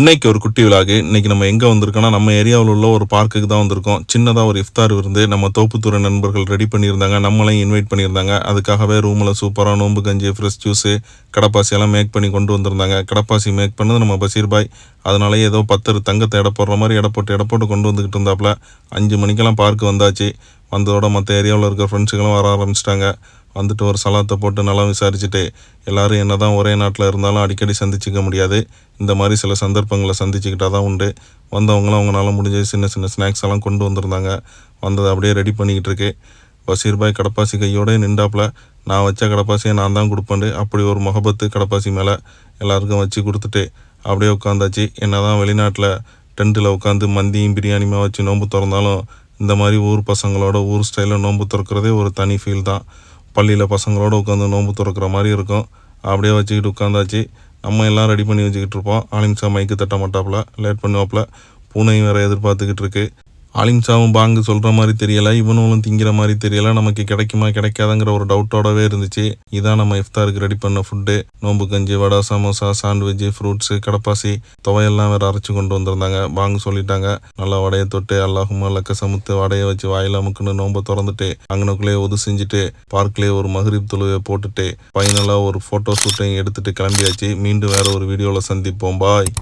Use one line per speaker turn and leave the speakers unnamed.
இன்னைக்கு ஒரு குட்டி விழாக்கு. இன்னைக்கு நம்ம எங்கே வந்திருக்கோம்னா, நம்ம ஏரியாவில் உள்ள ஒரு பார்க்குக்கு தான் வந்திருக்கோம். சின்னதாக ஒரு இஃப்தார் விருந்து நம்ம தோப்புத்துறை நண்பர்கள் ரெடி பண்ணியிருந்தாங்க. நம்மளையும் இன்வைட் பண்ணியிருந்தாங்க. அதுக்காகவே ரூமில் சூப்பராக நோம்பு கஞ்சி, ஃப்ரெஷ் ஜூஸு, கடப்பாசி எல்லாம் மேக் பண்ணி கொண்டு வந்திருந்தாங்க. கடப்பாசி மேக் பண்ணது நம்ம பஷீர் பாய். அதனாலே ஏதோ 10 தங்கத்தை எடை போடுற மாதிரி எடை போட்டு கொண்டு வந்துக்கிட்டு இருந்தாப்புல. 5 மணிக்கெல்லாம் பார்க்கு வந்தாச்சு. வந்ததோட மற்ற ஏரியாவில் இருக்கிற ஃப்ரெண்ட்ஸுகளும் வர ஆரம்பிச்சிட்டாங்க. வந்துட்டு ஒரு சலாத்தை போட்டு நல்லா விசாரிச்சுட்டு, எல்லோரும் என்ன தான் ஒரே நாட்டில் இருந்தாலும் அடிக்கடி சந்திச்சிக்க முடியாது. இந்த மாதிரி சில சந்தர்ப்பங்களை சந்திச்சுக்கிட்டால் தான் உண்டு. வந்தவங்களும் அவங்களால முடிஞ்ச சின்ன சின்ன ஸ்நாக்ஸ் எல்லாம் கொண்டு வந்திருந்தாங்க. வந்ததை அப்படியே ரெடி பண்ணிக்கிட்டு இருக்கு. பஷீர் பாய் கடப்பாசி கையோட நின்றாப்புல. நான் வச்ச கடப்பாசியை நான் தான் கொடுப்பேன். அப்படி ஒரு முகபத்து கடப்பாசி மேலே எல்லாருக்கும் வச்சு கொடுத்துட்டு அப்படியே உட்காந்தாச்சு. என்ன தான் வெளிநாட்டில் டென்ட்டில் உட்காந்து மந்தியும் பிரியாணியுமா வச்சு நோன்பு திறந்தாலும், இந்த மாதிரி ஊர் பசங்களோட ஊர் ஸ்டைலில் நோன்பு திறக்கிறதே ஒரு தனி ஃபீல் தான். பள்ளியில் பசங்களோட உட்காந்து நோன்பு திறக்கிற மாதிரி இருக்கும். அப்படியே வச்சுக்கிட்டு உட்காந்தாச்சு. நம்ம எல்லாம் ரெடி பண்ணி வச்சுக்கிட்டு இருப்போம். ஆலிம்சா மைக்கு தட்ட மாட்டாப்புல, லேட் பண்ணுவாப்புல. பூனையும் வேறு எதிர்பார்த்துக்கிட்டு இருக்கு. ஆலிம்சாவும் பாங்கு சொல்கிற மாதிரி தெரியலை, இவனும் திங்கிற மாதிரி தெரியலை. நமக்கு கிடைக்குமா கிடைக்காதுங்கிற ஒரு டவுட்டோடவே இருந்துச்சு. இதான் நம்ம இஃப்தாருக்கு ரெடி பண்ண ஃபுட்டு. நோம்பு கஞ்சி, வடை, சமோசா, சாண்ட்விட்ஜு, ஃப்ரூட்ஸு, கடப்பாசி, துவையெல்லாம் வேறு அரைச்சி கொண்டு வந்திருந்தாங்க. பாங்கு சொல்லிட்டாங்க. நல்லா வடையை தொட்டு அல்லாஹும்மா லக்க சமுத்து வடையை வச்சு வாயில் அமுக்குன்னு நோம்பை திறந்துட்டு அங்கனக்குள்ளேயே ஒது செஞ்சுட்டு பார்க்லேயே ஒரு மஹ்ரிப் தொழுவை போட்டுட்டு ஃபைனலாக ஒரு ஃபோட்டோ ஷூட்டையும் எடுத்துகிட்டு கிளம்பியாச்சு. மீண்டும் வேறு ஒரு வீடியோவில் சந்திப்போம். பாய்.